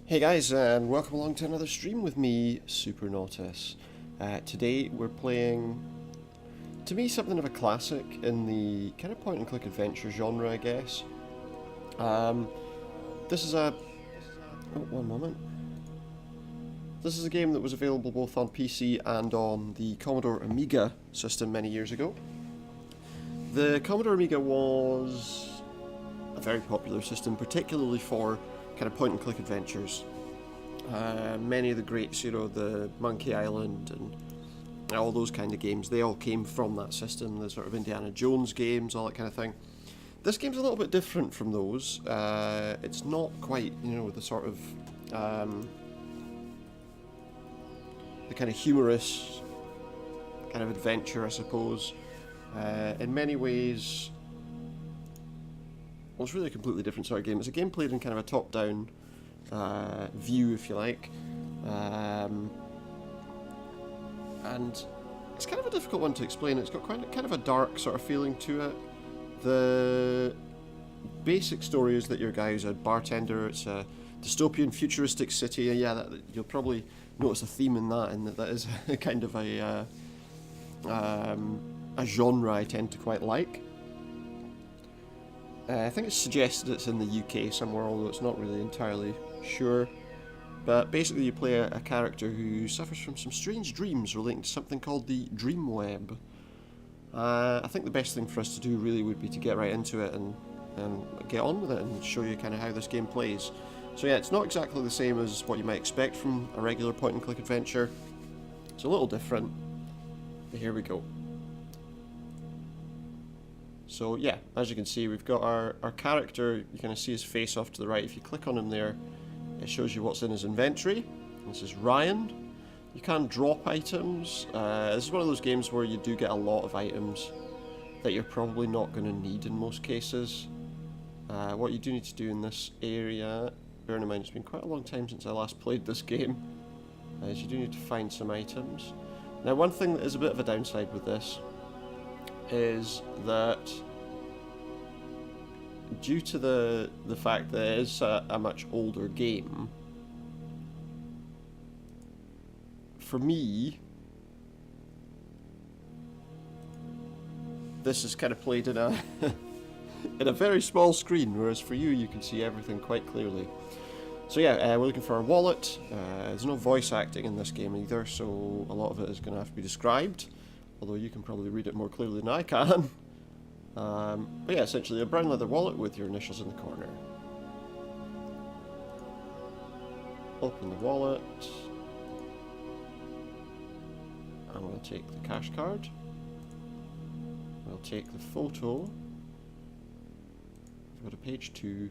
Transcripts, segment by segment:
Hey guys, and welcome along to another stream with me, Super Nautis. Today we're playing, to me, something of a classic in the kind of point-and-click adventure genre, I guess. This is a... Oh, one moment. This is a game that was available both on PC and on the Commodore Amiga system many years ago. The Commodore Amiga was a very popular system, particularly for kind of point-and-click adventures. Many of the greats, the Monkey Island and all those kind of games, they all came from that system, the sort of Indiana Jones games, all that kind of thing. This game's a little bit different from those. It's not quite, the sort of, the kind of humorous kind of adventure, I suppose. In many ways, well, it's really a completely different sort of game. It's a game played in kind of a top-down view, if you like. And it's kind of a difficult one to explain. It's got kind of a dark sort of feeling to it. The basic story is that your guy is a bartender. It's a dystopian, futuristic city. You'll probably notice a theme in that, and that is a kind of a genre I tend to quite like. I think it's suggested it's in the UK somewhere, although it's not really entirely sure. But basically you play a character who suffers from some strange dreams relating to something called the Dreamweb. I think the best thing for us to do really would be to get right into it and get on with it and show you kind of how this game plays. So yeah, it's not exactly the same as what you might expect from a regular point-and-click adventure. It's a little different, but here we go. So yeah, as you can see, we've got our character. You kind of see his face off to the right. If you click on him there, it shows you what's in his inventory. This is Ryan. You can drop items. This is one of those games where you do get a lot of items that you're probably not going to need in most cases. What you do need to do in this area, bearing in mind it's been quite a long time since I last played this game, is you do need to find some items. Now, one thing that is a bit of a downside with this is that due to the fact that it is a much older game, for me, this is kind of played in a in a very small screen, whereas for you, you can see everything quite clearly. So yeah, we're looking for our wallet. There's no voice acting in this game either, so a lot of it is going to have to be described. Although you can probably read it more clearly than I can. But yeah, essentially a brown leather wallet with your initials in the corner. Open the wallet. And we'll take the cash card. We'll take the photo. We'll go to page 2.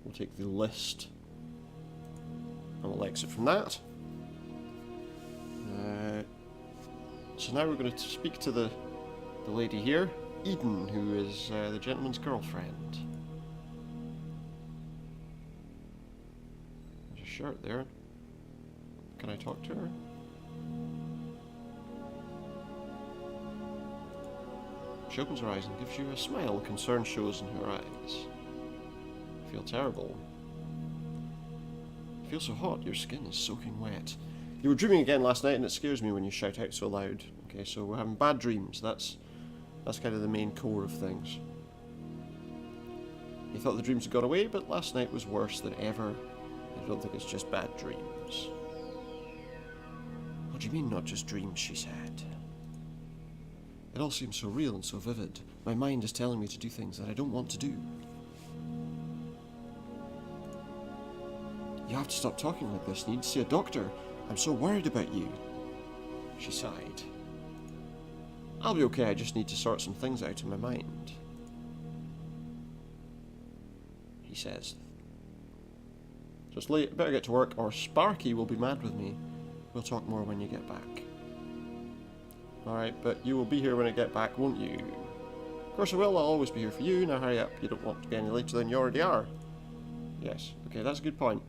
We'll take the list. And we'll exit from that. So now we're going to speak to the lady here, Eden, who is the gentleman's girlfriend. There's a shirt there. Can I talk to her? She opens her eyes and gives you a smile. Concern shows in her eyes. I feel terrible. I feel so hot, your skin is soaking wet. You were dreaming again last night, and it scares me when you shout out so loud. Okay, so we're having bad dreams. That's kind of the main core of things. You thought the dreams had gone away, but last night was worse than ever. I don't think it's just bad dreams. What do you mean, not just dreams? She said. It all seems so real and so vivid. My mind is telling me to do things that I don't want to do. You have to stop talking like this. You need to see a doctor. I'm so worried about you. She sighed. I'll be okay, I just need to sort some things out in my mind. He says. Just late, better get to work or Sparky will be mad with me. We'll talk more when you get back. Alright, but you will be here when I get back, won't you? Of course I will, I'll always be here for you. Now hurry up, you don't want to be any later than you already are. Yes, okay, that's a good point.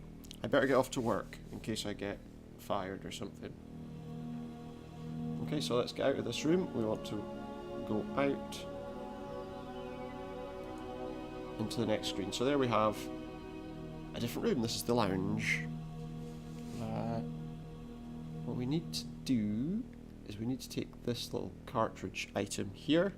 I better get off to work, in case I get fired or something. Okay, so let's get out of this room. We want to go out into the next screen. So there we have a different room. This is the lounge. what we need to do is we need to take this little cartridge item here.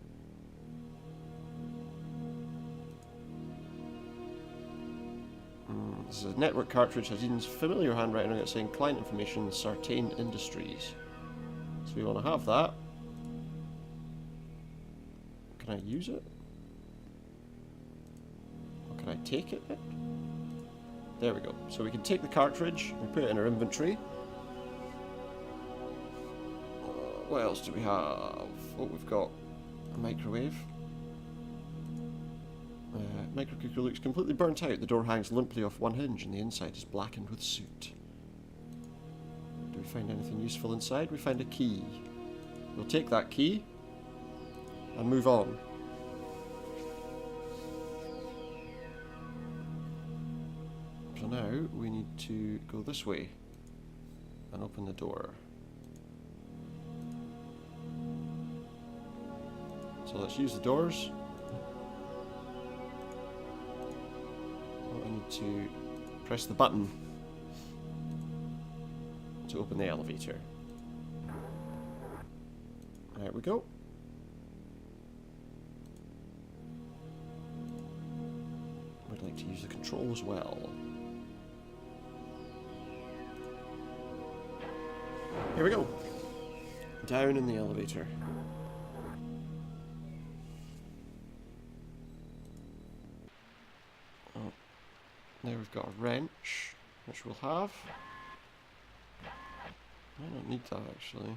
This is a network cartridge. Hadine's familiar handwriting on it saying client information, Sartain Industries. So we want to have that. Can I use it? Or can I take it? There we go. So we can take the cartridge, we put it in our inventory. What else do we have? Oh, we've got a microwave. Microcooker looks completely burnt out. The door hangs limply off one hinge and the inside is blackened with soot. Do we find anything useful inside? We find a key. We'll take that key and move on. So now we need to go this way and open the door. So let's use the doors. I need to press the button to open the elevator. There we go. We'd like to use the control as well. Here we go. Down in the elevator. Now we've got a wrench, which we'll have. I don't need that actually.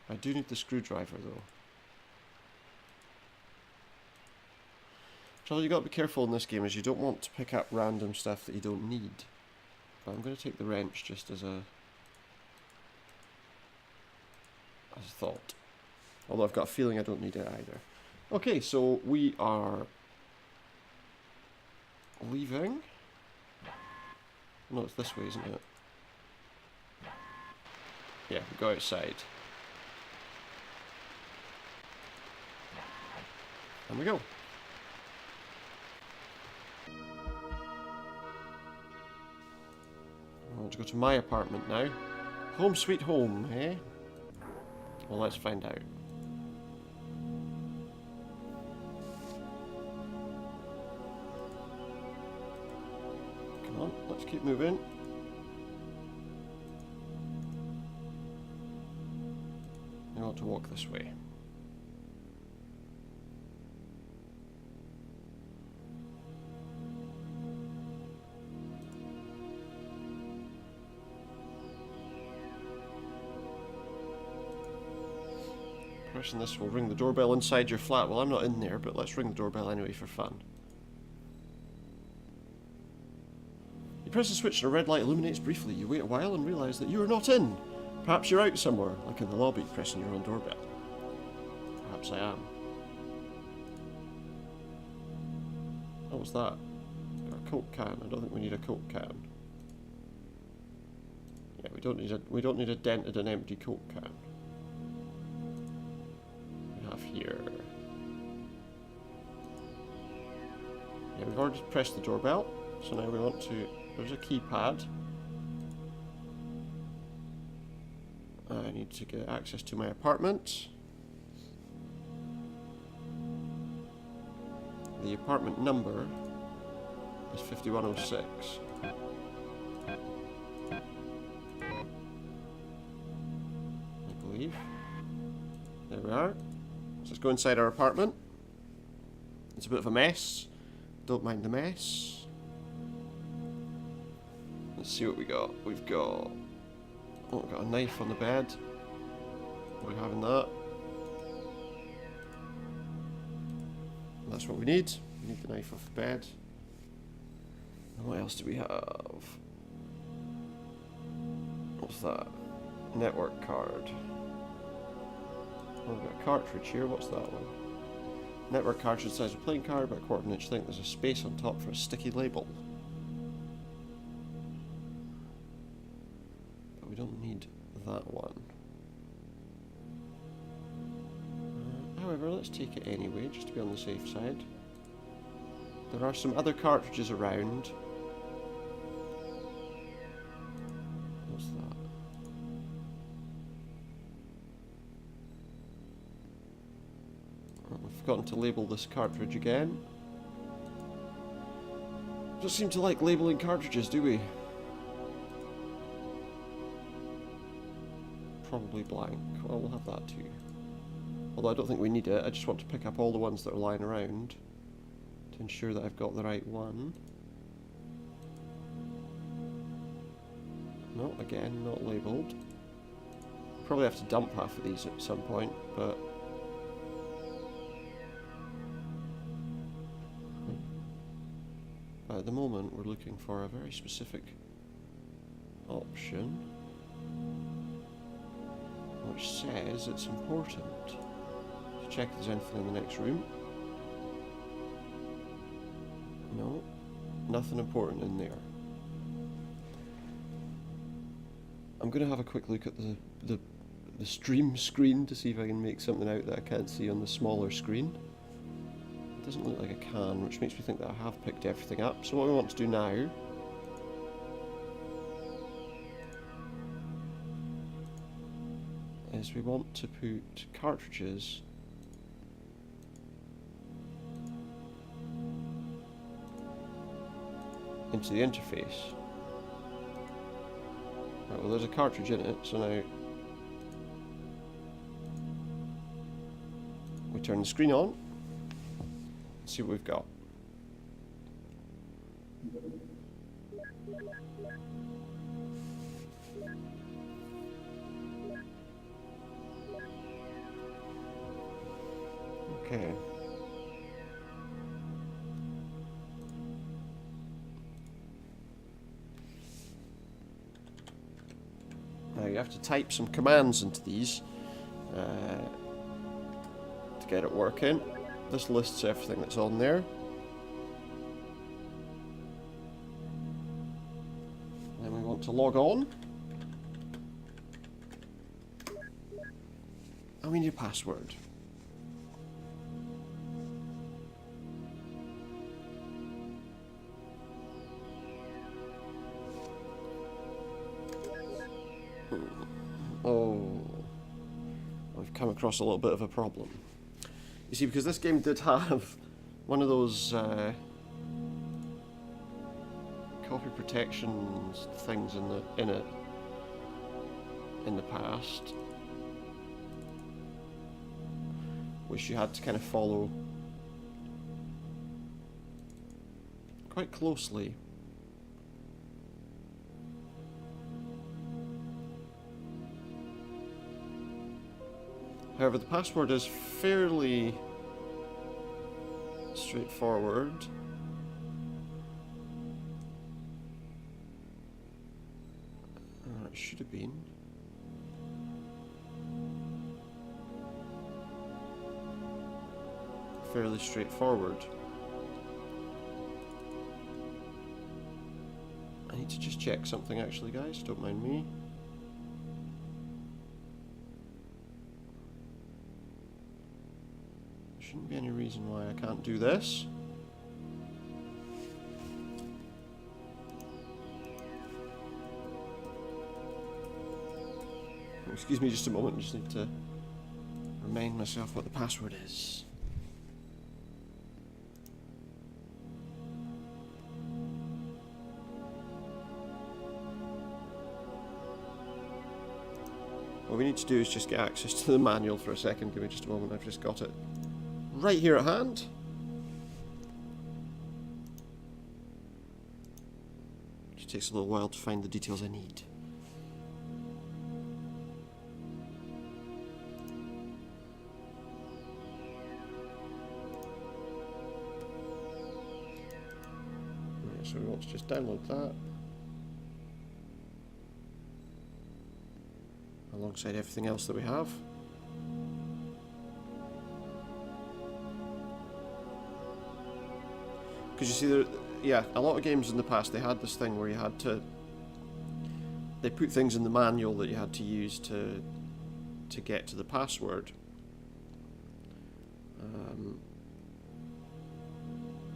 I do need the screwdriver though. So you got to be careful in this game is you don't want to pick up random stuff that you don't need. But I'm going to take the wrench just as a thought. Although I've got a feeling I don't need it either. Okay, so we are leaving. No, it's this way, isn't it? Yeah, we go outside. And we go. I want to go to my apartment now. Home sweet home, eh? Well, let's find out. Come on, let's keep moving. I want to walk this way. Pressing this will ring the doorbell inside your flat. Well, I'm not in there, but let's ring the doorbell anyway for fun. You press the switch and a red light illuminates briefly. You wait a while and realise that you are not in. Perhaps you're out somewhere, like in the lobby, pressing your own doorbell. Perhaps I am. What was that? Got a Coke can. I don't think we need a Coke can. Yeah, we don't need a dented and empty Coke can. We have here. Yeah, we've already pressed the doorbell, so now we want to. There's a keypad. I need to get access to my apartment. The apartment number is 5106. I believe. There we are. So let's go inside our apartment. It's a bit of a mess. Don't mind the mess. Let's see what we got. We've got... Oh, we've got a knife on the bed. We're having that. That's what we need. We need the knife off the bed. And what else do we have? What's that? Network card. Oh, we've got a cartridge here. What's that one? Network cartridge size of playing card, about a quarter of an inch thick. There's a space on top for a sticky label. But we don't need that one. However, let's take it anyway, just to be on the safe side. There are some other cartridges around. What's that? I've forgotten to label this cartridge again. Don't seem to like labeling cartridges, do we? Probably blank. Well, we'll have that too. Although I don't think we need it, I just want to pick up all the ones that are lying around to ensure that I've got the right one. No, again, not labelled. Probably have to dump half of these at some point, but... At the moment, we're looking for a very specific option, which says it's important to check if there's anything in the next room. No, nothing important in there. I'm going to have a quick look at the stream screen to see if I can make something out that I can't see on the smaller screen. It doesn't look like I can, which makes me think that I have picked everything up. So what we want to do now is we want to put cartridges into the interface. Right, well, there's a cartridge in it, so now we turn the screen on and see what we've got. Okay. Now you have to type some commands into these to get it working. This lists everything that's on there. Then we want to log on. And we need a password. Oh, I've come across a little bit of a problem. You see, because this game did have one of those copy protection things in the past, which you had to kind of follow quite closely. However, the password is fairly straightforward. It should have been. Fairly straightforward. I need to just check something actually, guys, don't mind me. Shouldn't be any reason why I can't do this. Excuse me just a moment, I just need to remind myself what the password is. What we need to do is just get access to the manual for a second. Give me just a moment, I've just got it right here at hand. It takes a little while to find the details I need. Right, so we want to just download that alongside everything else that we have. Because you see, yeah, a lot of games in the past, they had this thing where you had to... They put things in the manual that you had to use to get to the password.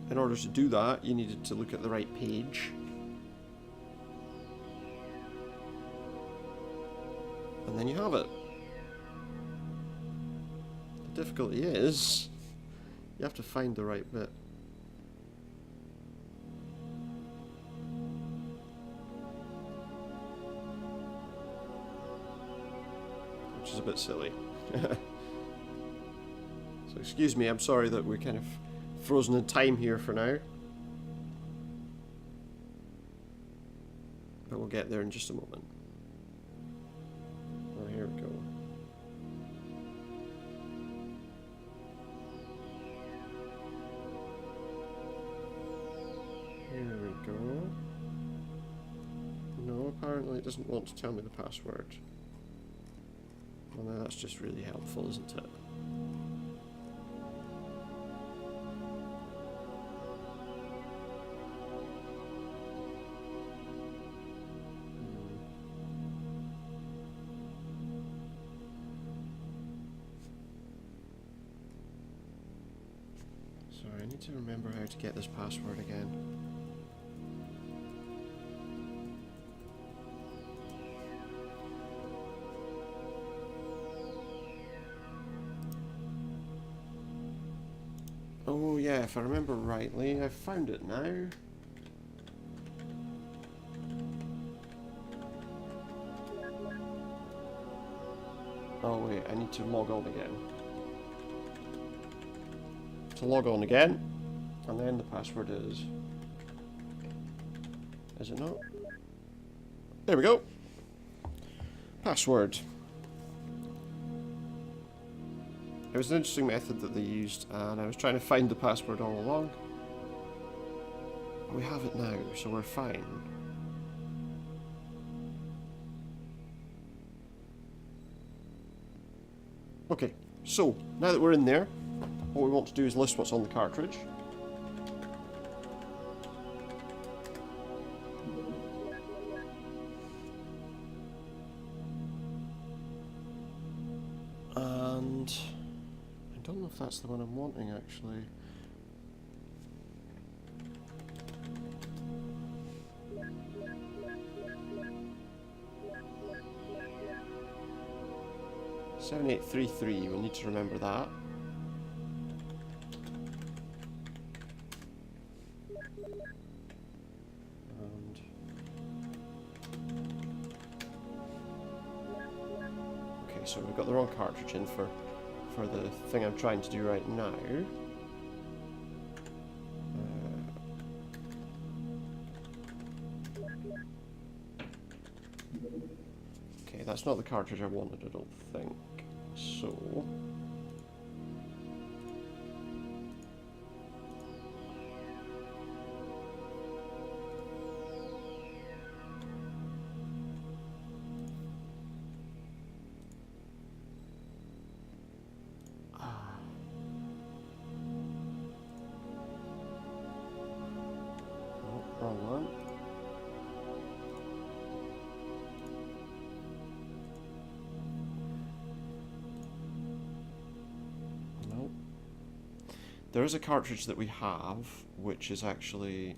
In order to do that, you needed to look at the right page. And then you have it. The difficulty is... You have to find the right bit. Which is a bit silly. So excuse me, I'm sorry that we're kind of frozen in time here for now. But we'll get there in just a moment. Oh, here we go. Here we go. No, apparently it doesn't want to tell me the password. Well, now that's just really helpful, isn't it? Sorry, I need to remember how to get this password again. Oh yeah, if I remember rightly, I've found it now. Oh wait, I need to log on again. To log on again, and then the password is it not? There we go. Password. It was an interesting method that they used, and I was trying to find the password all along. We have it now, so we're fine. Okay, so now that we're in there, what we want to do is list what's on the cartridge. And I don't know if that's the one I'm wanting actually. $7833, we'll need to remember that. Okay, so we've got the wrong cartridge in for the thing I'm trying to do right now. Okay, that's not the cartridge I wanted, I don't think. So wrong one. No. There is a cartridge that we have, which is actually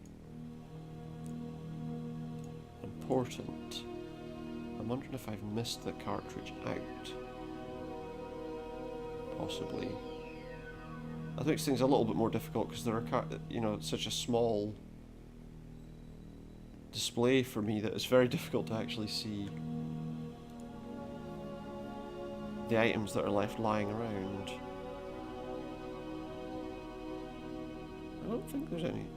important. I'm wondering if I've missed the cartridge out. Possibly. That makes things a little bit more difficult because there are, you know, it's such a small display for me that it's very difficult to actually see the items that are left lying around. I don't think there's any.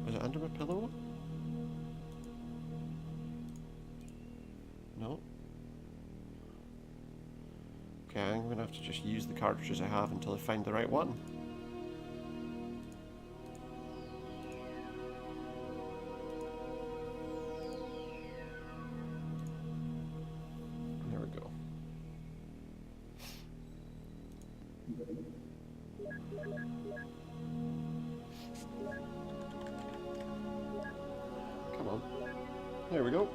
Is it under my pillow? No. Okay, I'm going to have to just use the cartridges I have until I find the right one. There we go. Come on. There we go.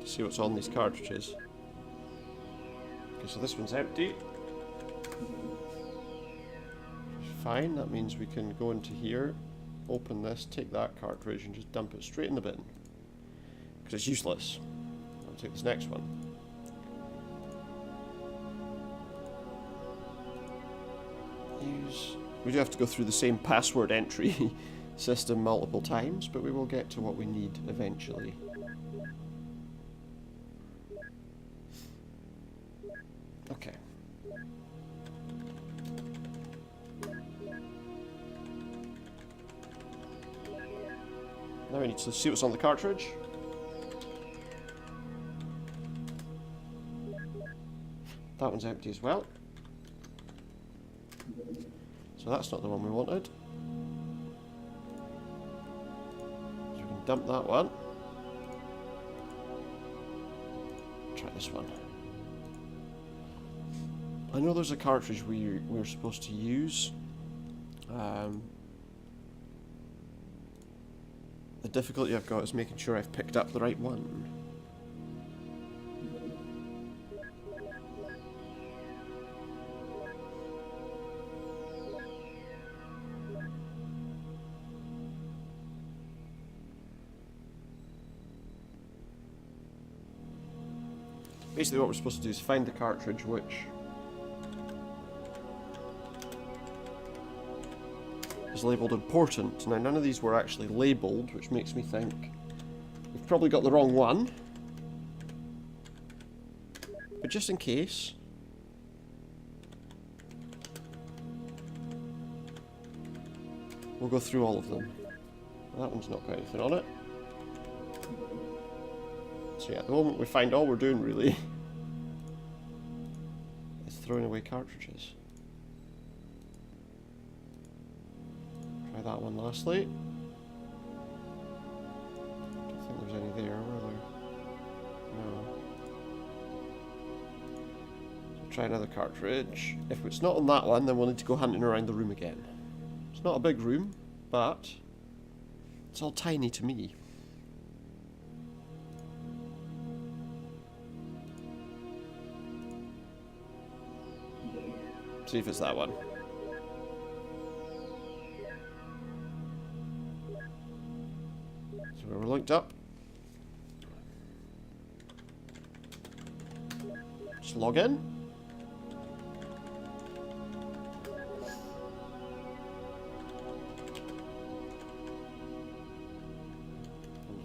See what's on these cartridges. Okay, so this one's empty. fine. That means we can go into here, open this, take that cartridge and just dump it straight in the bin. Because it's useless. I'll take this next one. Use. We do have to go through the same password entry system multiple times, but we will get to what we need eventually. Okay. Now we need to see what's on the cartridge. That one's empty as well. So that's not the one we wanted. So we can dump that one. Try this one. I know there's a cartridge we're supposed to use. The difficulty I've got is making sure I've picked up the right one. Basically what we're supposed to do is find the cartridge which is labelled important. Now none of these were actually labelled, which makes me think we've probably got the wrong one. But just in case, we'll go through all of them. That one's not got anything on it. So yeah, at the moment we find all we're doing really is throwing away cartridges. Try that one lastly. Don't think there's any there, were there? No. So try another cartridge. If it's not on that one, then we'll need to go hunting around the room again. It's not a big room, but it's all tiny to me. See if it's that one. So we're linked up. Just log in.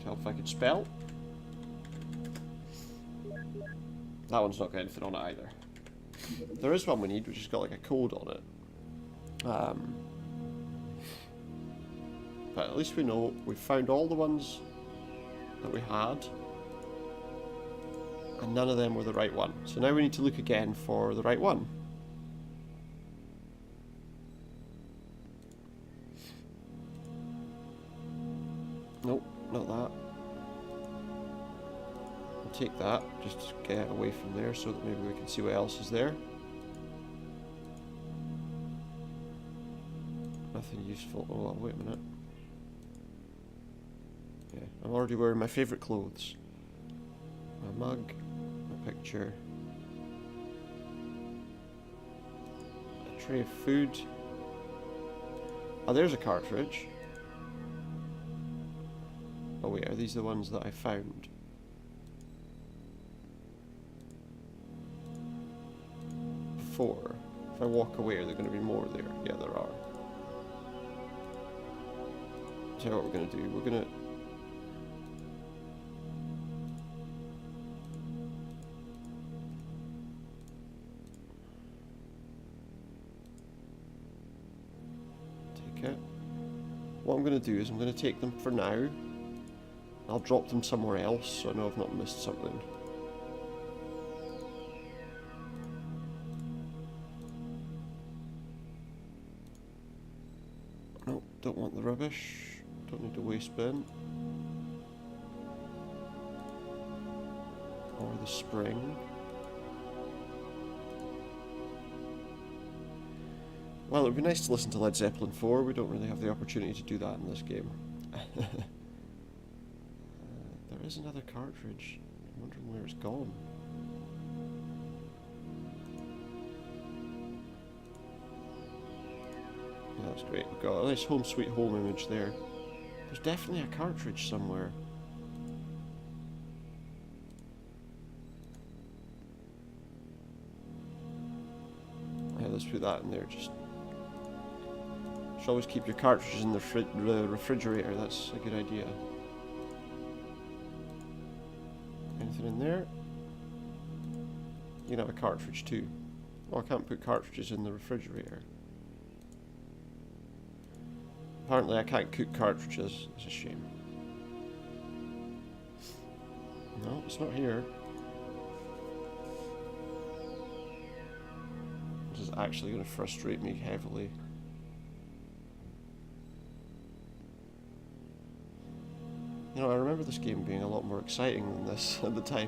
Tell if I can spell. That one's not got anything on it either. There is one we need, which has got like a code on it. But at least we know we've found all the ones that we had, and none of them were the right one. So now we need to look again for the right one. Nope, not that. Take that, just to get away from there so that maybe we can see what else is there. Nothing useful. Oh, wait a minute. Yeah, I'm already wearing my favourite clothes. My mug, my picture, a tray of food. Oh, there's a cartridge. Oh wait, are these the ones that I found? Four. If I walk away, are there going to be more there? Yeah, there are. Tell you what we're going to do. We're going to... take it. What I'm going to do is I'm going to take them for now. I'll drop them somewhere else so I know I've not missed something. Don't want the rubbish. Don't need a waste bin. Or the spring. Well, it would be nice to listen to Led Zeppelin 4. We don't really have the opportunity to do that in this game. There is another cartridge. I'm wondering where it's gone. That's great. We've got a nice home sweet home image there. There's definitely a cartridge somewhere. Yeah, let's put that in there. Just should always keep your cartridges in the refrigerator. That's a good idea. Anything in there? You can have a cartridge too. Oh, I can't put cartridges in the refrigerator. Apparently I can't cook cartridges. It's a shame. No, it's not here. This is actually going to frustrate me heavily. You know, I remember this game being a lot more exciting than this at the time.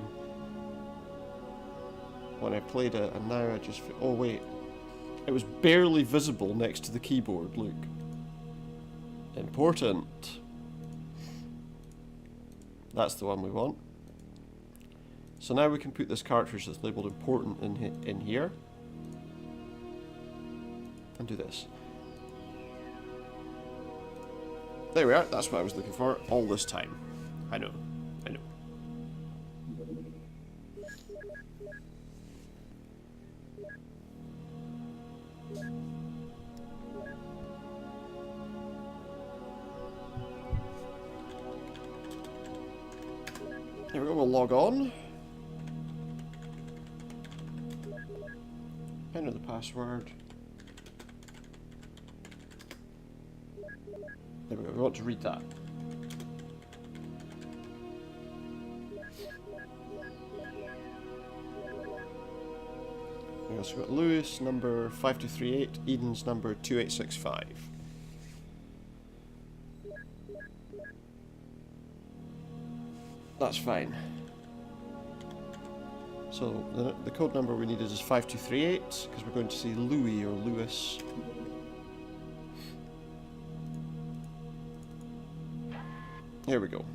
When I played it, and now I just feel... Oh wait. It was barely visible next to the keyboard, look. Important. That's the one we want. So now we can put this cartridge that's labelled important in here. And do this. There we are, that's what I was looking for all this time. I know, I know. There we go, we'll log on. Enter the password. There we go, we want to read that. We also got Lewis, number 5238, Eden's number 2865. That's fine. So the code number we needed is 5238, because we're going to see Louis or Lewis. Here we go.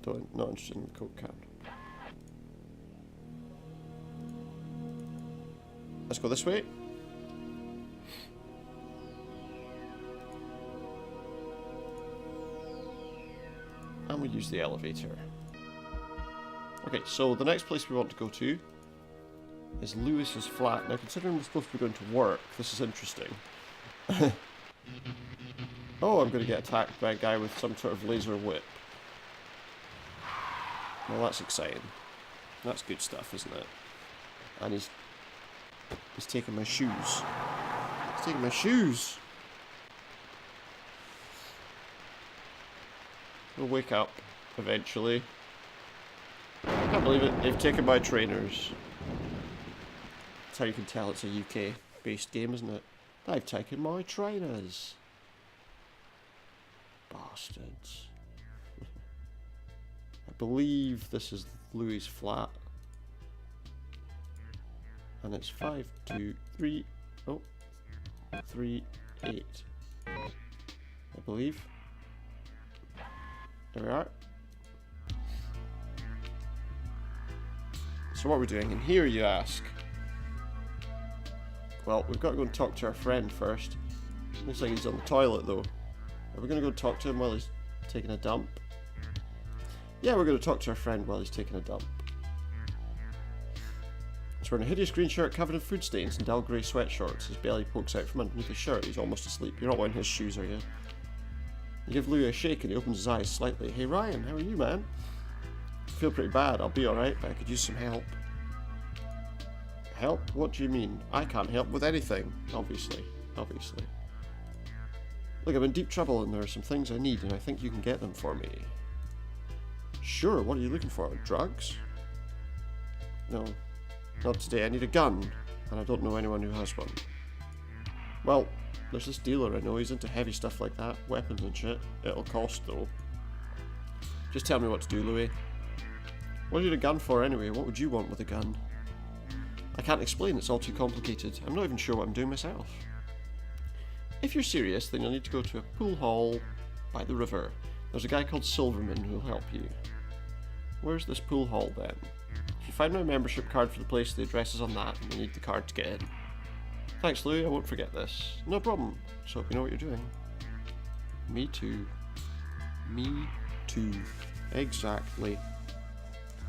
Not interested in the code count. Let's go this way. And we use the elevator. Okay, so the next place we want to go to is Lewis's flat. Now, considering we're supposed to be going to work, this is interesting. Oh, I'm going to get attacked by a guy with some sort of laser whip. Well, that's exciting. That's good stuff, isn't it? And he's taking my shoes. He's taking my shoes! We'll wake up, eventually. I can't believe it, they've taken my trainers. That's how you can tell it's a UK-based game, isn't it? They've taken my trainers. Bastards. I believe this is Louis' flat. And it's 523 38. I believe. There we are. So what are we doing in here, you ask? Well, we've got to go and talk to our friend first. Looks like he's on the toilet though. Are we going to go talk to him while he's taking a dump? Yeah, we're going to talk to our friend while he's taking a dump. He's wearing a hideous green shirt covered in food stains and dull grey sweatshorts. His belly pokes out from underneath his shirt. He's almost asleep. You're not wearing his shoes, are you? You give Louis a shake and he opens his eyes slightly. Hey Ryan, how are you, man? I feel pretty bad. I'll be alright, but I could use some help. Help? What do you mean? I can't help with anything. Obviously. Obviously. Look, I'm in deep trouble and there are some things I need and I think you can get them for me. Sure, what are you looking for? Drugs? No. Not today. I need a gun. And I don't know anyone who has one. Well, there's this dealer I know. He's into heavy stuff like that. Weapons and shit. It'll cost though. Just tell me what to do, Louis. What do you need a gun for anyway? What would you want with a gun? I can't explain. It's all too complicated. I'm not even sure what I'm doing myself. If you're serious, then you'll need to go to a pool hall by the river. There's a guy called Silverman who'll help you. Where's this pool hall then? If you find my membership card for the place, the address is on that, and you need the card to get in. Thanks, Louie. I won't forget this. No problem. Just hope you know what you're doing. Me too. Me too. Exactly.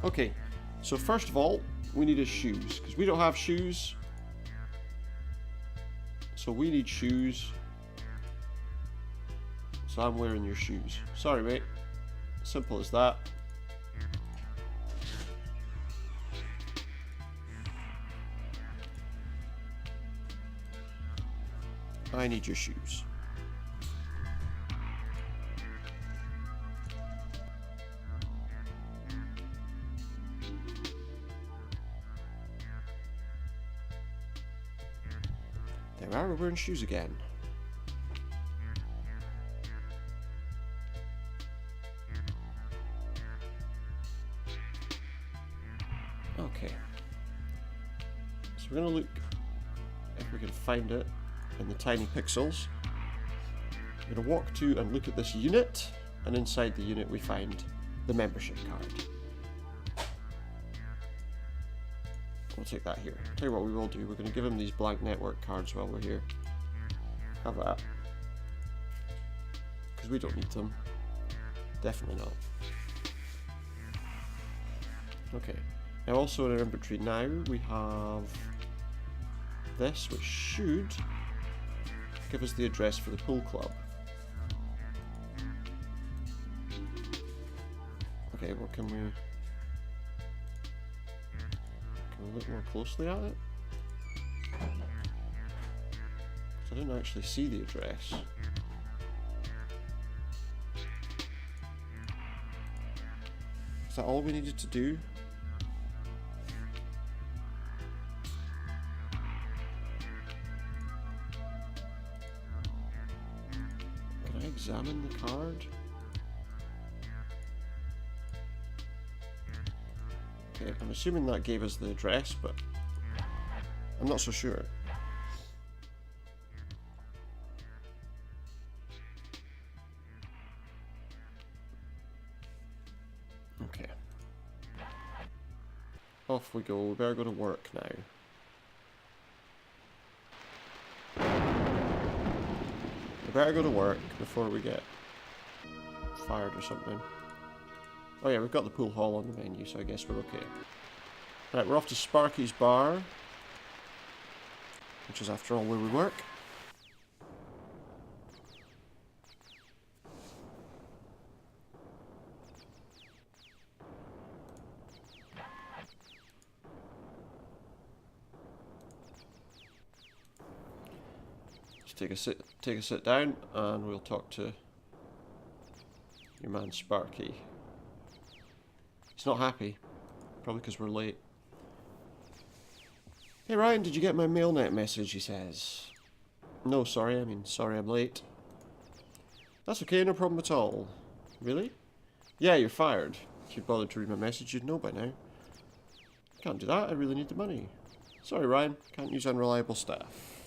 Okay, so first of all, we need his shoes, because we don't have shoes. So we need shoes. So I'm wearing your shoes. Sorry, mate. Simple as that. I need your shoes. There we are, we're wearing shoes again. Okay. So we're gonna look if we can find it in the tiny pixels. We're gonna walk to and look at this unit, and inside the unit we find the membership card. We'll take that here. Tell you what we will do, we're going to give him these blank network cards while we're here. Have that. Because we don't need them. Definitely not. Okay. Now also in our inventory now we have this, which should give us the address for the pool club. Okay, what can we look more closely at it? Because I didn't actually see the address. Is that all we needed to do? Can I examine the card? Okay, I'm assuming that gave us the address, but I'm not so sure. Okay. Off we go. We better go to work now. We better go to work before we get fired or something. Oh yeah, we've got the pool hall on the menu, so I guess we're okay. Right, we're off to Sparky's bar, which is after all where we work. Just take a sit down, and we'll talk to your man Sparky. He's not happy, probably because we're late. Hey Ryan, did you get my MailNet message, he says. No, sorry, sorry I'm late. That's okay, no problem at all. Really? Yeah, you're fired. If you'd bothered to read my message, you'd know by now. Can't do that, I really need the money. Sorry Ryan, can't use unreliable staff.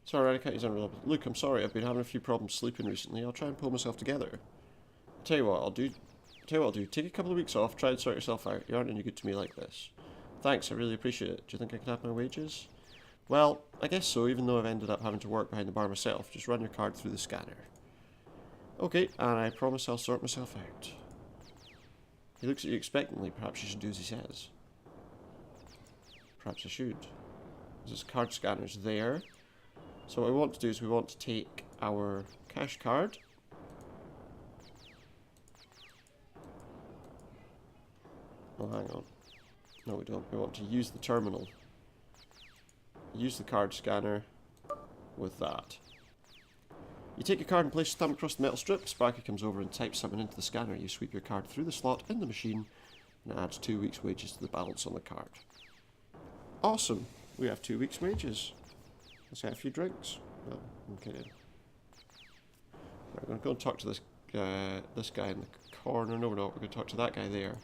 Sorry, Ryan, I can't use unreliable. Look, I'm sorry, I've been having a few problems sleeping recently. I'll try and pull myself together. I'll tell you what I'll do. Take a couple of weeks off, try and sort yourself out. You aren't any good to me like this. Thanks, I really appreciate it. Do you think I could have my wages? Well, I guess so, even though I've ended up having to work behind the bar myself. Just run your card through the scanner. Okay, and I promise I'll sort myself out. He looks at you expectantly. Perhaps you should do as he says. Perhaps I should. There's card scanners there. So what we want to do is we want to take our cash card. Oh, hang on. No, we don't. We want to use the terminal. Use the card scanner with that. You take your card and place your thumb across the metal strip. Sparky comes over and types something into the scanner. You sweep your card through the slot in the machine and it adds 2 weeks' wages to the balance on the card. Awesome! We have 2 weeks' wages. Let's have a few drinks. No, I'm kidding. Right, we're going to go and talk to this guy in the corner. No, we're not. We're going to talk to that guy there.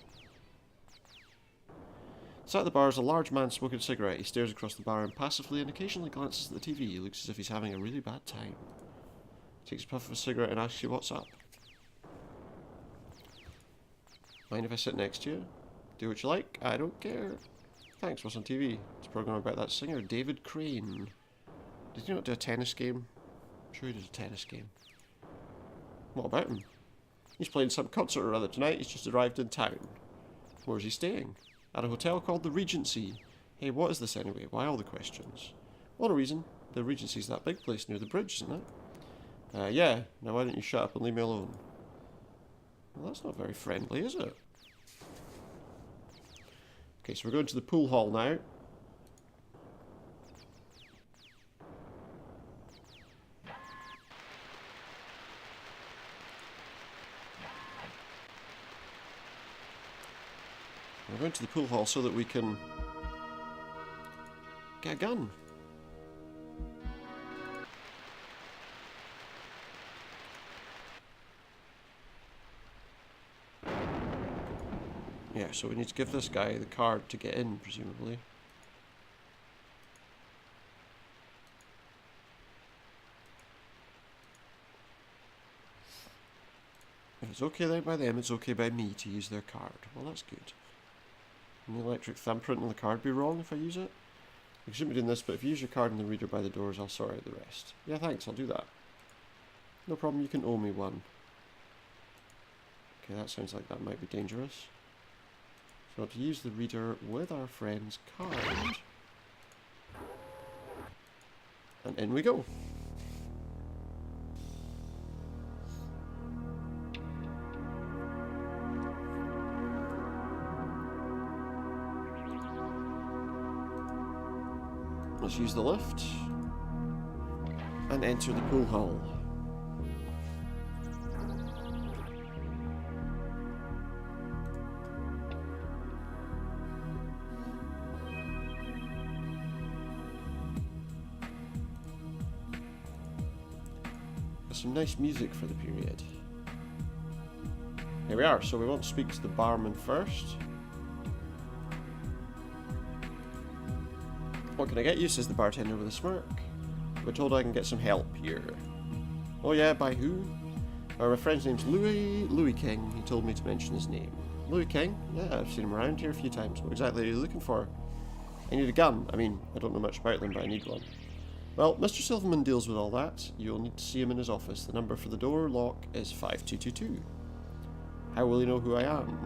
Sat at the bar is a large man smoking a cigarette. He stares across the bar impassively and occasionally glances at the TV. He looks as if he's having a really bad time. Takes a puff of a cigarette and asks you what's up. Mind if I sit next to you? Do what you like. I don't care. Thanks, what's on TV? It's a program about that singer, David Crane. Did he not do a tennis game? I'm sure he did a tennis game. What about him? He's playing some concert or other tonight. He's just arrived in town. Where's he staying? At a hotel called the Regency. Hey, what is this anyway? Why all the questions? Well, no reason. The Regency's that big place near the bridge, isn't it? Yeah. Now why don't you shut up and leave me alone? Well, that's not very friendly, is it? Okay, so we're going to the pool hall now. We're going to the pool hall so that we can get a gun. Yeah, so we need to give this guy the card to get in, presumably. If it's okay then by them, it's okay by me to use their card. Well, that's good. Can the electric thumbprint on the card be wrong if I use it? I shouldn't be doing this, but if you use your card in the reader by the doors, I'll sort out the rest. Yeah, thanks, I'll do that. No problem, you can owe me one. Okay, that sounds like that might be dangerous. So to use the reader with our friend's card. And in we go. Let's use the lift and enter the pool hall. Some nice music for the period. Here we are, so we want to speak to the barman first. What can I get you? Says the bartender with a smirk. We're told I can get some help here. Oh yeah, by who? My friend's name's Louis King. He told me to mention his name. Louis King? Yeah, I've seen him around here a few times. What exactly are you looking for? I need a gun. I mean, I don't know much about them, but I need one. Well, Mr. Silverman deals with all that. You'll need to see him in his office. The number for the door lock is 5222. How will he know who I am?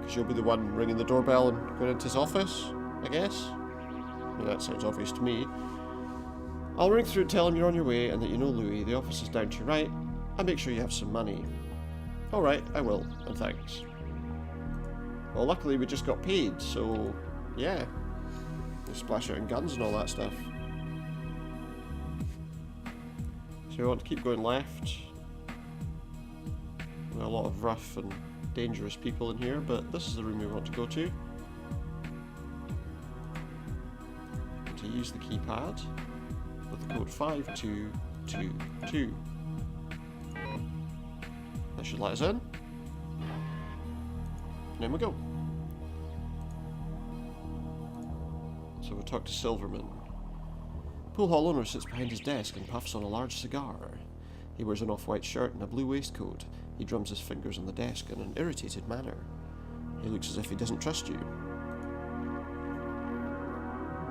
Because you'll be the one ringing the doorbell and going into his office, I guess? I mean, that sounds obvious to me. I'll ring through and tell him you're on your way and that you know Louis. The office is down to your right. And make sure you have some money. Alright, I will, and thanks. Well, luckily we just got paid, so yeah. We splash out in guns and all that stuff. So we want to keep going left. There are a lot of rough and dangerous people in here, but this is the room we want to go to. To use the keypad with the code 5222. That should let us in. And in we go. So we'll talk to Silverman. Pool hall owner sits behind his desk and puffs on a large cigar. He wears an off-white shirt and a blue waistcoat. He drums his fingers on the desk in an irritated manner. He looks as if he doesn't trust you.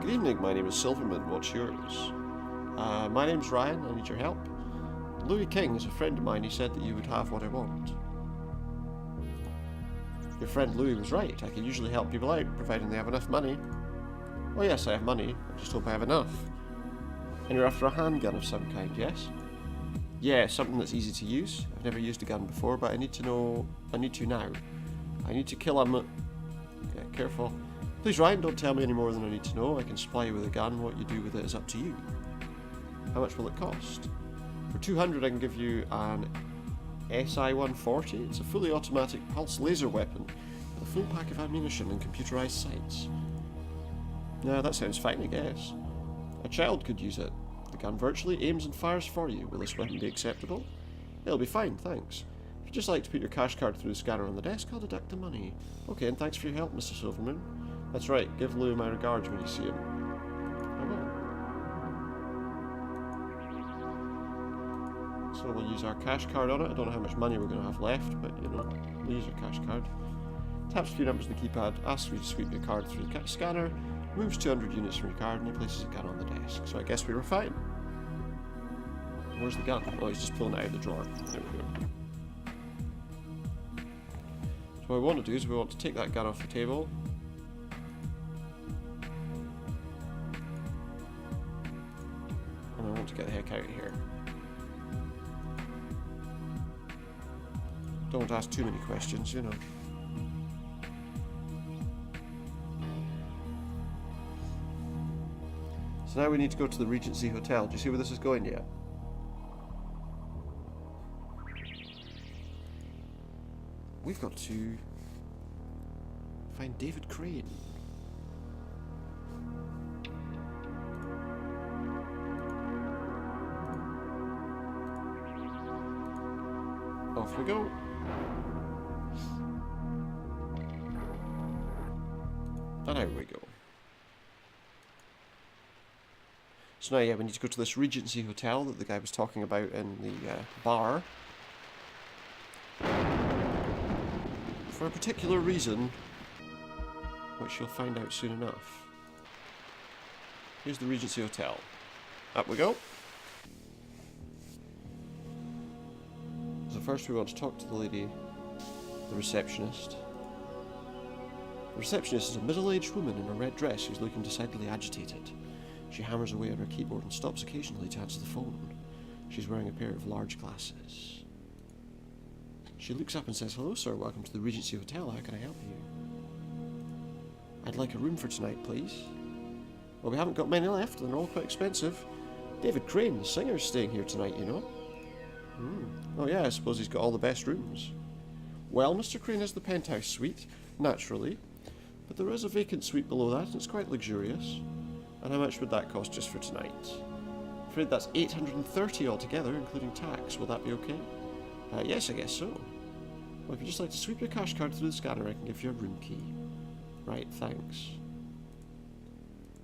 Good evening, my name is Silverman. What's yours? My name's Ryan. I need your help. Louis King is a friend of mine. He said that you would have what I want. Your friend Louis was right. I can usually help people out, providing they have enough money. Oh yes, I have money. I just hope I have enough. And you're after a handgun of some kind, yes? Yeah, something that's easy to use. I've never used a gun before, but I need to now. I need to kill him. Yeah, careful. Please, Ryan, don't tell me any more than I need to know. I can supply you with a gun. What you do with it is up to you. How much will it cost? For 200, I can give you an SI-140. It's a fully automatic pulse laser weapon with a full pack of ammunition and computerized sights. Now, that sounds fine, I guess. A child could use it. The gun virtually aims and fires for you. Will this weapon be acceptable? It'll be fine, thanks. If you'd just like to put your cash card through the scanner on the desk, I'll deduct the money. Okay, and thanks for your help, Mr. Silverman. That's right, give Louis my regards when you see him. I will. So we'll use our cash card on it. I don't know how much money we're going to have left, but you know, we'll use our cash card. Taps a few numbers on the keypad, asks you to sweep your card through the scanner, moves 200 units from your card, and he places a gun on the desk. So I guess we were fine. Where's the gun? Oh, he's just pulling it out of the drawer. There we go. So what we want to do is we want to take that gun off the table. And I want to get the heck out of here. Don't want to ask too many questions, you know. So now we need to go to the Regency Hotel. Do you see where this is going yet? We've got to find David Crane. Off we go. And out we go. So now, yeah, we need to go to this Regency Hotel that the guy was talking about in the bar. For a particular reason, which you'll find out soon enough. Here's the Regency Hotel. Up we go. So first we want to talk to the lady, the receptionist. The receptionist is a middle-aged woman in a red dress who's looking decidedly agitated. She hammers away on her keyboard and stops occasionally to answer the phone. She's wearing a pair of large glasses. She looks up and says, "Hello, sir. Welcome to the Regency Hotel. How can I help you?" "I'd like a room for tonight, please." "Well, we haven't got many left, and they're all quite expensive. David Crane, the singer, is staying here tonight, you know." "Oh, yeah, I suppose he's got all the best rooms." "Well, Mr. Crane has the penthouse suite, naturally. But there is a vacant suite below that, and it's quite luxurious." "And how much would that cost just for tonight?" "Afraid that's $830 altogether, including tax. Will that be okay?" Yes, I guess so." "Well, if you'd just like to sweep your cash card through the scanner, I can give you a room key." "Right, thanks."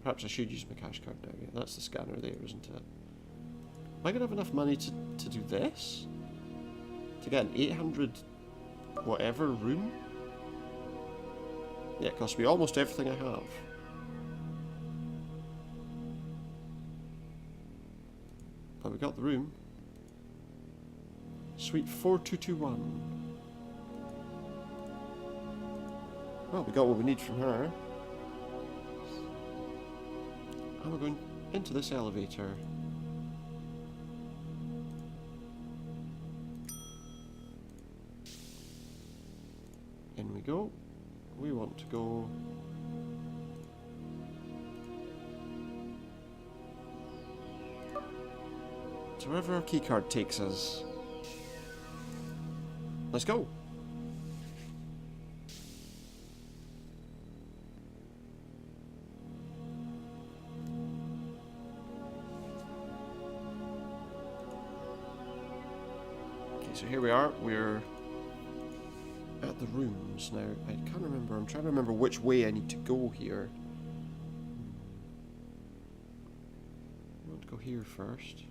Perhaps I should use my cash card now. Yeah, that's the scanner there, isn't it? Am I going to have enough money to do this? To get an 800 whatever room? Yeah, it costs me almost everything I have. But we got the room. Suite 4221. Well, we got what we need from her. And we're going into this elevator. In we go. We want to go to wherever our keycard takes us. Let's go. Okay, so here we are. We're at the rooms now. I can't remember. I'm trying to remember which way I need to go here. I want to go here first.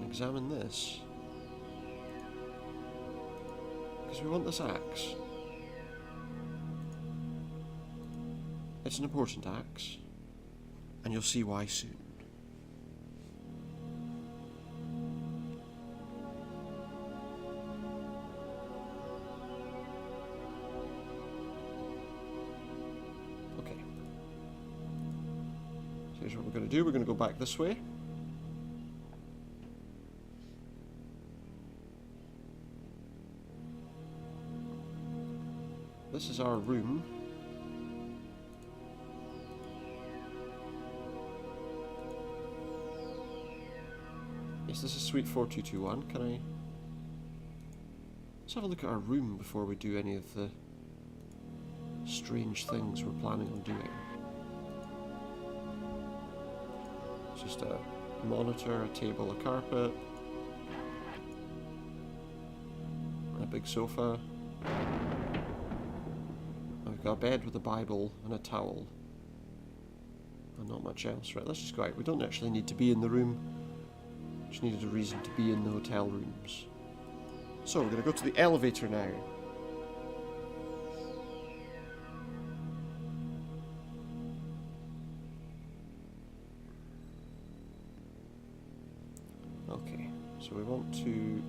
Examine this, because we want this axe. It's an important axe, and you'll see why soon. Okay, so here's what we're going to do. We're going to go back this way. This is our room. Yes, this is suite 4221. Can I... Let's have a look at our room before we do any of the strange things we're planning on doing. It's just a monitor, a table, a carpet, a big sofa. We've got a bed with a Bible and a towel. And not much else. Right, let's just go out. We don't actually need to be in the room. Just needed a reason to be in the hotel rooms. So we're going to go to the elevator now. Okay, so we want to,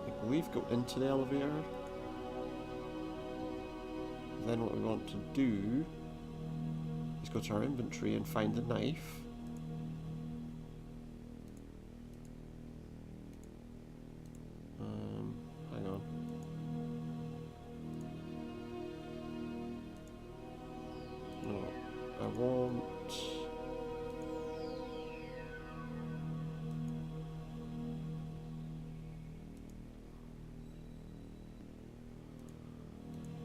I believe, go into the elevator. Then what we want to do is go to our inventory and find the knife. Hang on. No, I want...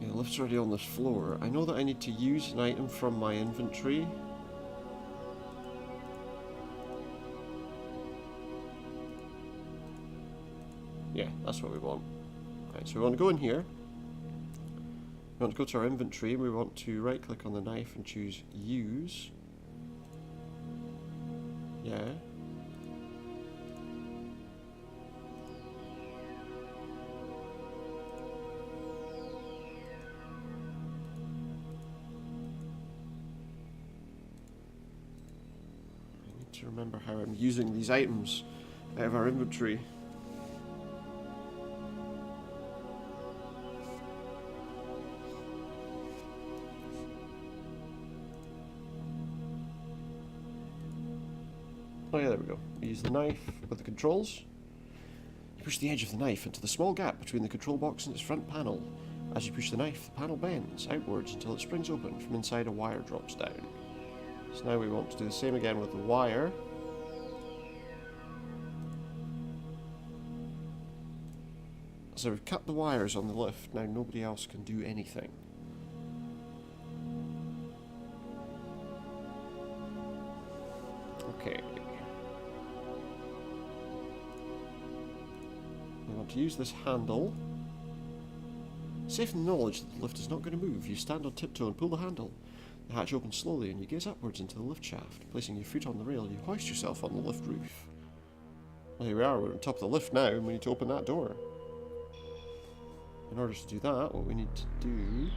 Yeah, the lift's already on this floor. I know that I need to use an item from my inventory. Yeah, that's what we want. Right, so we want to go in here. We want to go to our inventory. We want to right click on the knife and choose use. Yeah. I need to remember how I'm using these items out of our inventory. Oh yeah, there we go. We use the knife with the controls. You push the edge of the knife into the small gap between the control box and its front panel. As you push the knife, the panel bends outwards until it springs open. From inside, a wire drops down. So now we want to do the same again with the wire. So we've cut the wires on the lift. Now nobody else can do anything. Okay. We want to use this handle. Safe in the knowledge that the lift is not going to move, you stand on tiptoe and pull the handle. The hatch opens slowly and you gaze upwards into the lift shaft. Placing your foot on the rail, you hoist yourself on the lift roof. Well, here we are, we're on top of the lift now and we need to open that door. In order to do that, what we need to do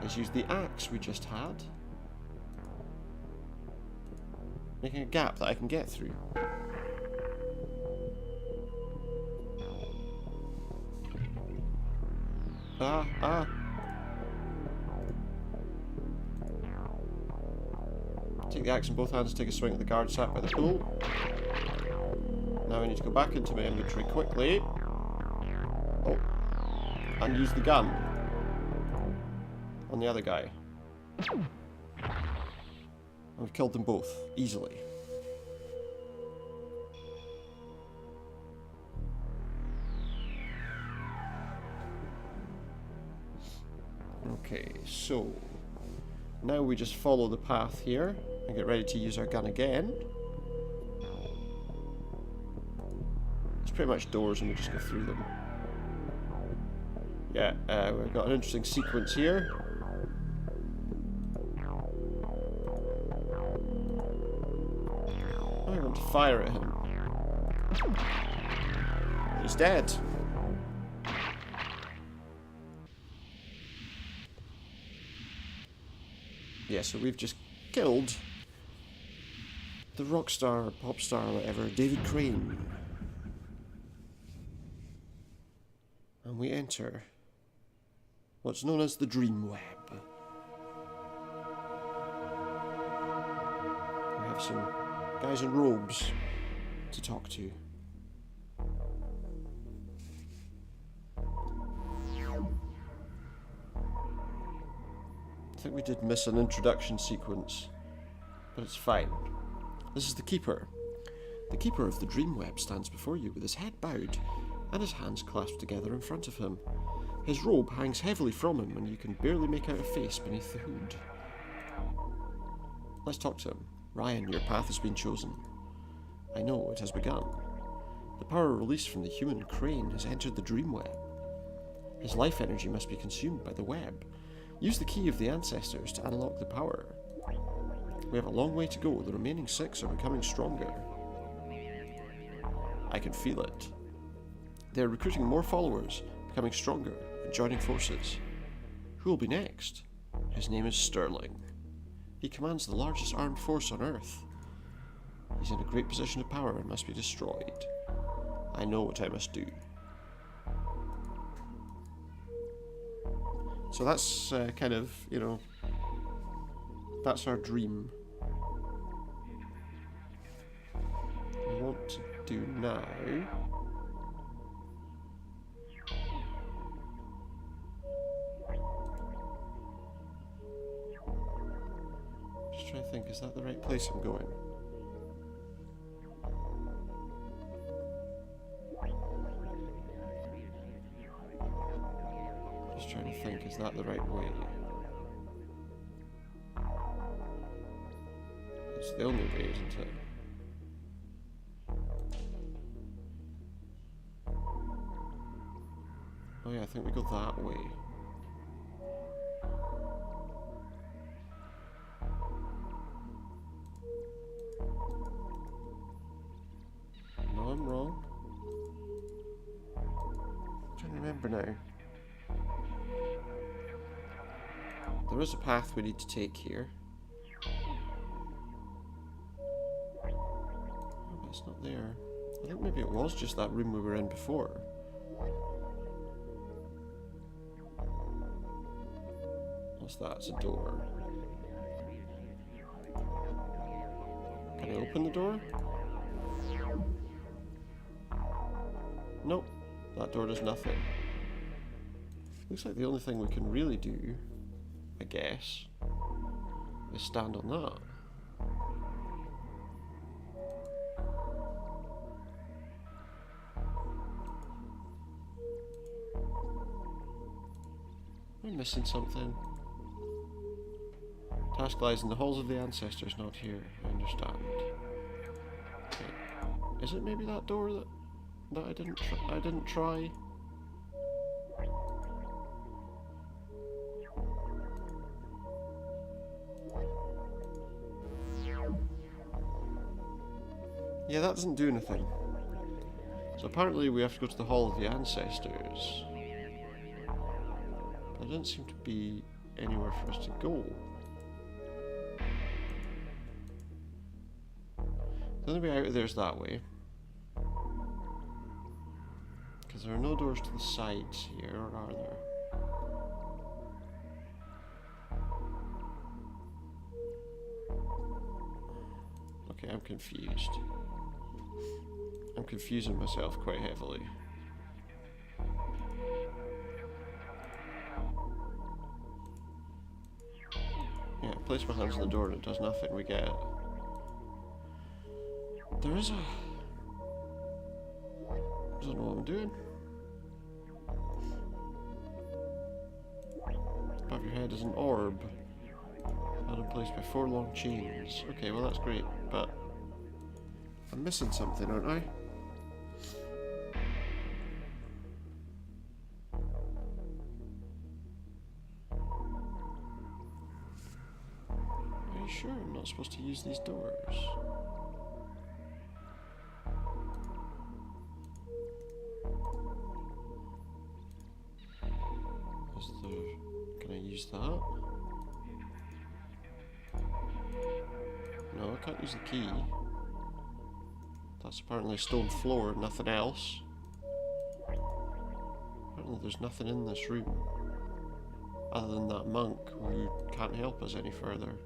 is use the axe we just had, making a gap that I can get through. Take the axe in both hands, take a swing at the guard sat by the pool. Now I need to go back into my inventory quickly. Oh. And use the gun on the other guy. And we've killed them both, easily. Okay, so now we just follow the path here and get ready to use our gun again. It's pretty much doors and we just go through them. Yeah, we've got an interesting sequence here. I want to fire at him. He's dead. Yeah, so we've just killed the rock star, pop star, whatever, David Crane. And we enter what's known as the Dreamweb. We have some guys in robes to talk to. I think we did miss an introduction sequence, but it's fine. This is the Keeper. The Keeper of the Dreamweb stands before you with his head bowed and his hands clasped together in front of him. His robe hangs heavily from him and you can barely make out a face beneath the hood. Let's talk to him. Ryan, your path has been chosen. I know, it has begun. The power released from the human Crane has entered the Dreamweb. His life energy must be consumed by the web. Use the key of the ancestors to unlock the power. We have a long way to go. The remaining 6 are becoming stronger. I can feel it. They are recruiting more followers, becoming stronger, and joining forces. Who will be next? His name is Sterling. He commands the largest armed force on Earth. He's in a great position of power and must be destroyed. I know what I must do. So that's kind of, you know, that's our dream. What to do now? Just trying to think, is that the right place I'm going? Just trying to think, is that the right way? It's the only way, isn't it? Oh yeah, I think we go that way. No, I'm wrong. I'm trying to remember now. There is a path we need to take here. Oh, but it's not there. I think maybe it was just that room we were in before. What's that? It's a door. Can I open the door? Nope. That door does nothing. Looks like the only thing we can really do, I guess, is stand on that. Am I missing something? Task lies in the halls of the ancestors, not here. I understand. Okay. Is it maybe that door that I didn't try? Yeah, that doesn't do anything. So apparently we have to go to the hall of the ancestors. But there doesn't seem to be anywhere for us to go. The only way out of there is that way. Because there are no doors to the sides here, or are there? Okay, I'm confused. I'm confusing myself quite heavily. Yeah, place my hands on the door and it does nothing, we get it. There is a... I don't know what I'm doing. Above your head is an orb. Held in place by 4 long chains. Okay, well that's great, but... I'm missing something, aren't I? Are you sure I'm not supposed to use these doors? Can I use that? No, I can't use the key. That's apparently a stone floor, nothing else. Apparently there's nothing in this room. Other than that monk who can't help us any further.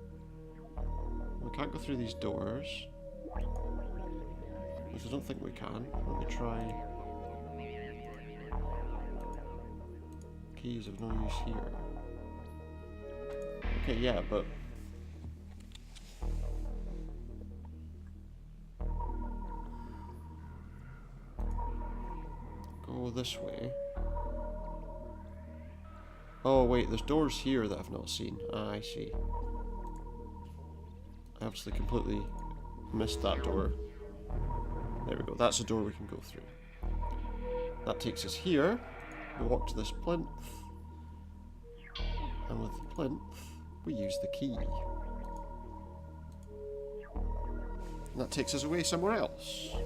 We can't go through these doors. At least I don't think we can. Let me try. Keys of no use here. Okay, yeah, but... Go this way. Oh wait, there's doors here that I've not seen. Ah, I see. I obviously completely missed that door. There we go, that's a door we can go through. That takes us here. We walk to this plinth. And with the plinth, we use the key. And that takes us away somewhere else.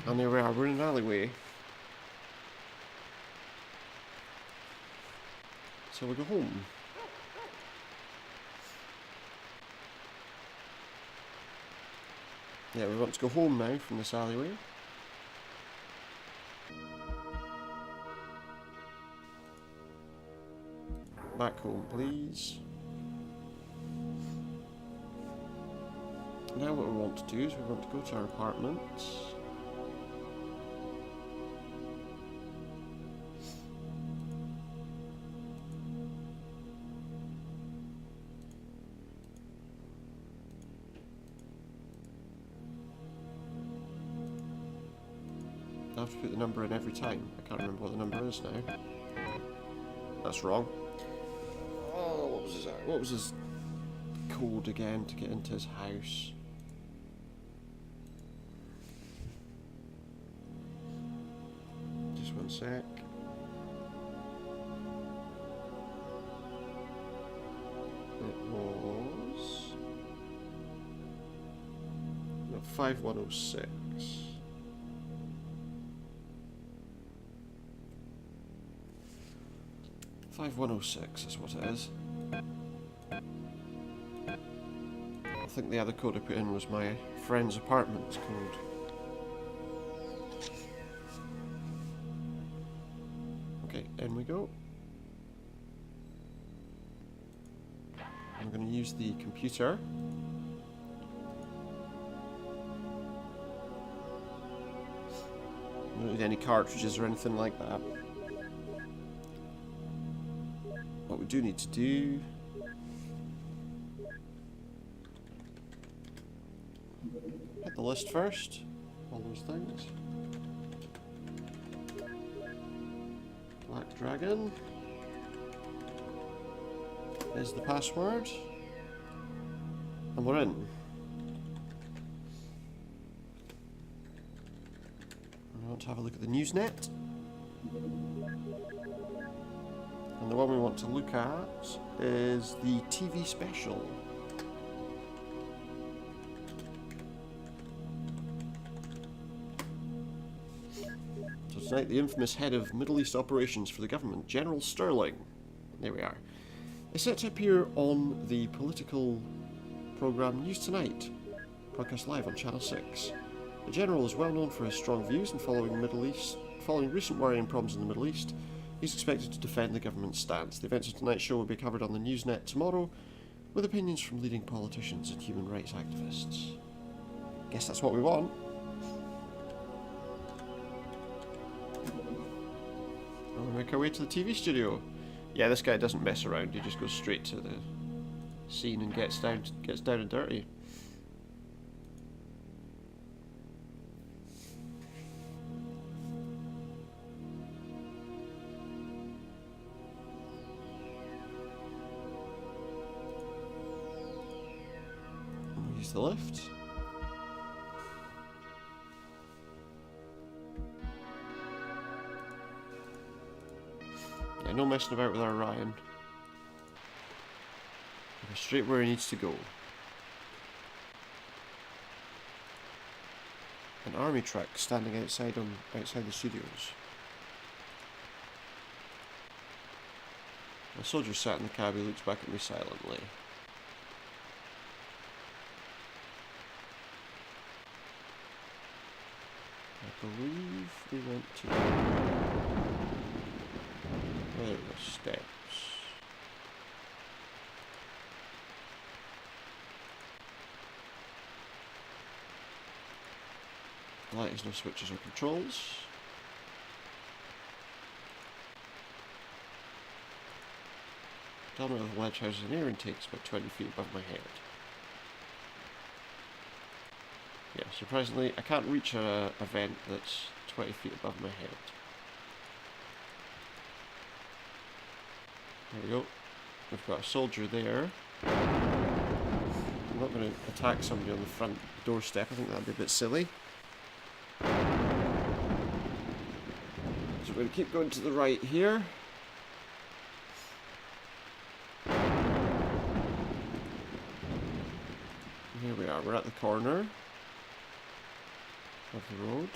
And there we are, we're in an alleyway. So we'll go home. Yeah, we want to go home now from this alleyway. Back home, please. Now what we want to do is we want to go to our apartments. I have to put the number in every time. I can't remember what the number is now. That's wrong. Oh, what was his code again to get into his house? Just one sec. It was 5106. 5106 is what it is. I think the other code I put in was my friend's apartment's code. Okay, in we go. I'm going to use the computer. I don't need any cartridges or anything like that. What we do need to do hit the list first, all those things. Black Dragon is the password, and we're in. I want to have a look at the Newsnet. And the one we want to look at is the TV special. So tonight, the infamous head of Middle East operations for the government, General Sterling. There we are. Is set to appear on the political programme News Tonight, broadcast live on Channel 6. The General is well known for his strong views and following recent worrying problems in the Middle East. He's expected to defend the government's stance. The events of tonight's show will be covered on the Newsnet tomorrow, with opinions from leading politicians and human rights activists. Guess that's what we want. And we make our way to the TV studio. Yeah, this guy doesn't mess around. He just goes straight to the scene and gets down and dirty. The lift. Yeah, no messing about with our Ryan. Go straight where he needs to go. An army truck standing outside the studios. A soldier sat in the cab. He looks back at me silently. I believe we went to... Oh, there we go, steps. Light has no switches or controls. Down where the ledge houses an air intake about 20 feet above my head. Yeah, surprisingly, I can't reach a vent that's 20 feet above my head. There we go. We've got a soldier there. I'm not going to attack somebody on the front doorstep. I think that'd be a bit silly. So we're going to keep going to the right here. Here we are. We're at the corner. of the road.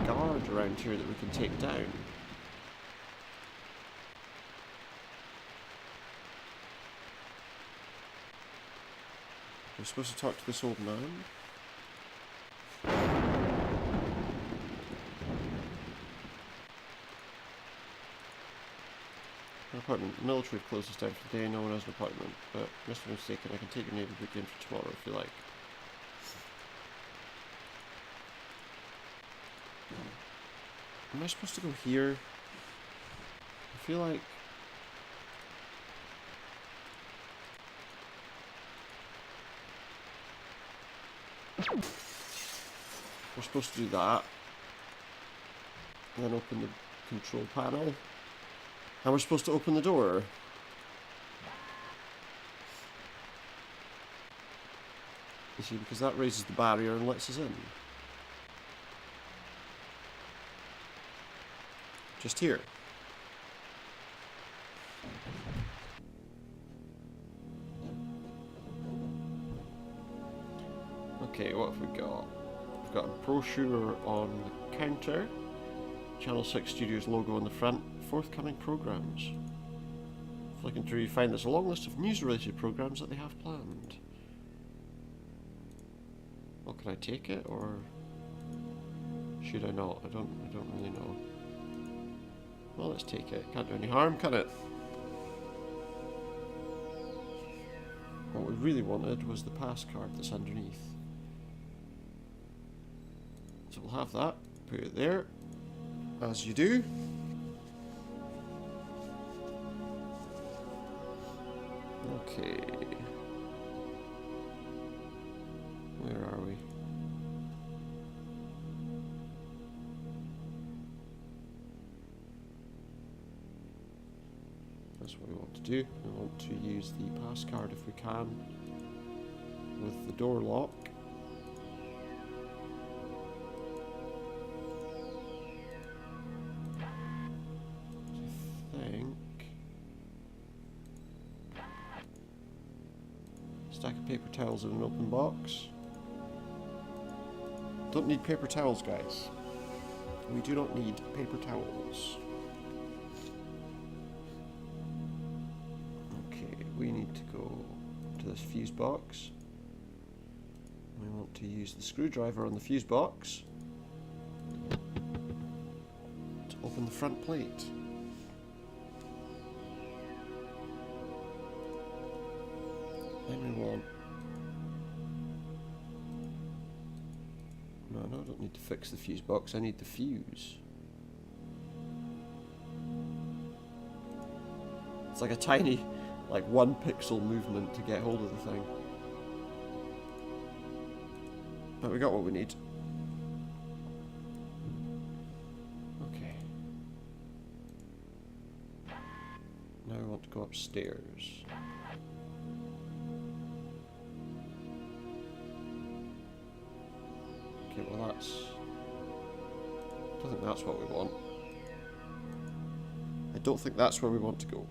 Guard around here that we can take down. We're supposed to talk to this old man. An apartment. The military closes down for the day. No one has an apartment. But, must be mistaken. I can take your neighbourhood in for tomorrow if you like. Am I supposed to go here? I feel like... we're supposed to do that. And then open the control panel. And we're supposed to open the door. You see, because that raises the barrier and lets us in. Just here. Okay, what have we got? We've got a brochure on the counter. Channel 6 Studios logo on the front. Forthcoming programs. Flicking through, you find there's a long list of news-related programs that they have planned. Well, can I take it, or should I not? I don't really know. Well, let's take it. Can't do any harm, can it? What we really wanted was the pass card that's underneath. So we'll have that. Put it there, as you do. Okay. Where are we? That's what we want to do. We want to use the pass card if we can with the door lock. Stack of paper towels in an open box. Don't need paper towels, guys. We do not need paper towels. Okay, we need to go to this fuse box. We want to use the screwdriver on the fuse box to open the front plate. Then we want... No, I don't need to fix the fuse box, I need the fuse. It's like a tiny, like 1 pixel movement to get hold of the thing. But we got what we need. Okay. Now we want to go upstairs. Okay, well that's... I don't think that's what we want. I don't think that's where we want to go.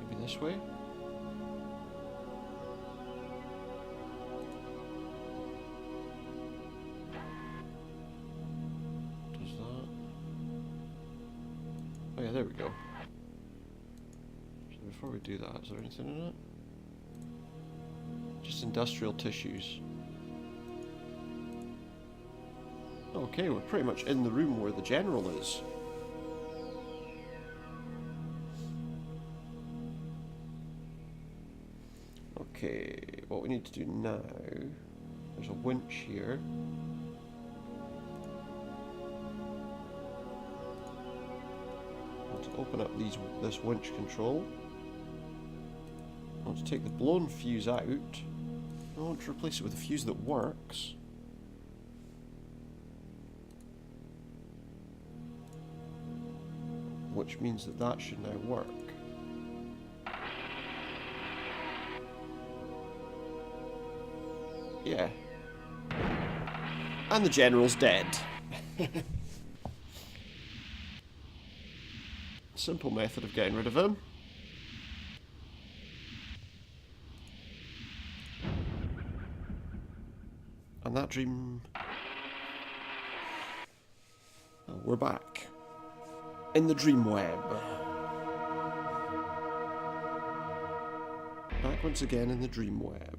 Maybe this way? Does that... Oh yeah, there we go. Before we do that, is there anything in it? Just industrial tissues. Okay, we're pretty much in the room where the general is. Okay, what we need to do now... There's a winch here. I want to open up this winch control. I want to take the blown fuse out. I want to replace it with a fuse that works. Which means that that should now work. Yeah. And the general's dead. Simple method of getting rid of him. And that dream... Oh, we're back. In the Dreamweb. Back once again in the Dreamweb.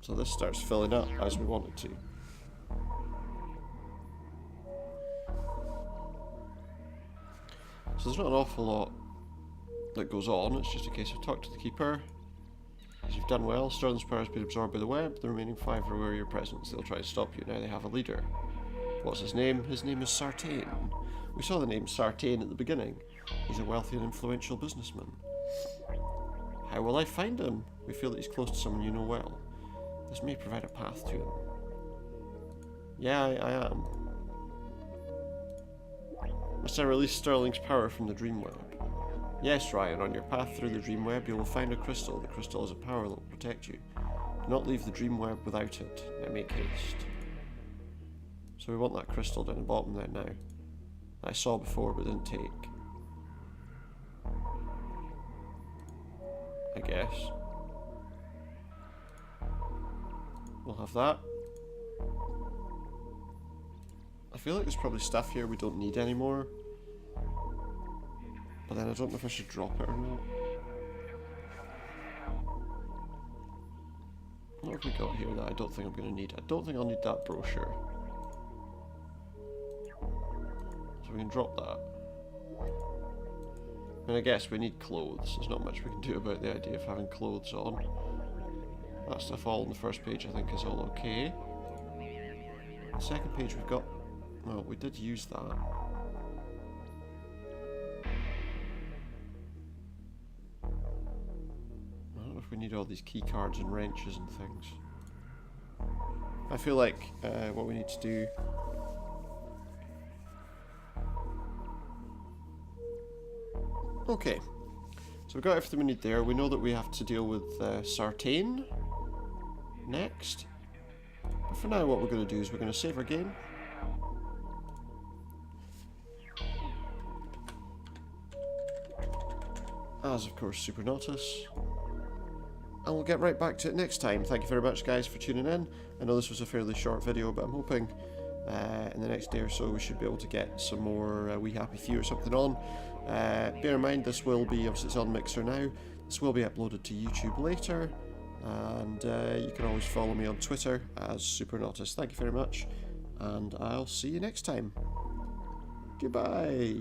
So this starts filling up as we want it to. So there's not an awful lot that goes on, it's just a case of talk to the keeper. As you've done well, Sterling's power has been absorbed by the web. The remaining 5 are aware of your presence. They'll try to stop you. Now they have a leader. What's his name? His name is Sartain. We saw the name Sartain at the beginning. He's a wealthy and influential businessman. How will I find him? We feel that he's close to someone you know well. This may provide a path to him. Yeah, I am. Must I release Sterling's power from the Dreamweb? Yes, Ryan, on your path through the Dreamweb you will find a crystal. The crystal is a power that will protect you. Do not leave the Dreamweb without it. Now make haste. So we want that crystal down the bottom there now. I saw before but didn't take. I guess. We'll have that. I feel like there's probably stuff here we don't need anymore. But then I don't know if I should drop it or not. What have we got here that I don't think I'm going to need? I don't think I'll need that brochure. So we can drop that. I mean, I guess we need clothes. There's not much we can do about the idea of having clothes on. That stuff all on the first page I think is all okay. The second page we've got... Well, we did use that. I don't know if we need all these key cards and wrenches and things. I feel like what we need to do... Okay, so we've got everything we need there. We know that we have to deal with Sartain next. But for now what we're going to do is we're going to save our game. As of course Supernatus. And we'll get right back to it next time. Thank you very much guys for tuning in. I know this was a fairly short video, but I'm hoping in the next day or so we should be able to get some more We Happy Few or something on. Bear in mind this will be, obviously it's on Mixer now, this will be uploaded to YouTube later, and you can always follow me on Twitter as Supernatus. Thank you very much, and I'll see you next time. Goodbye.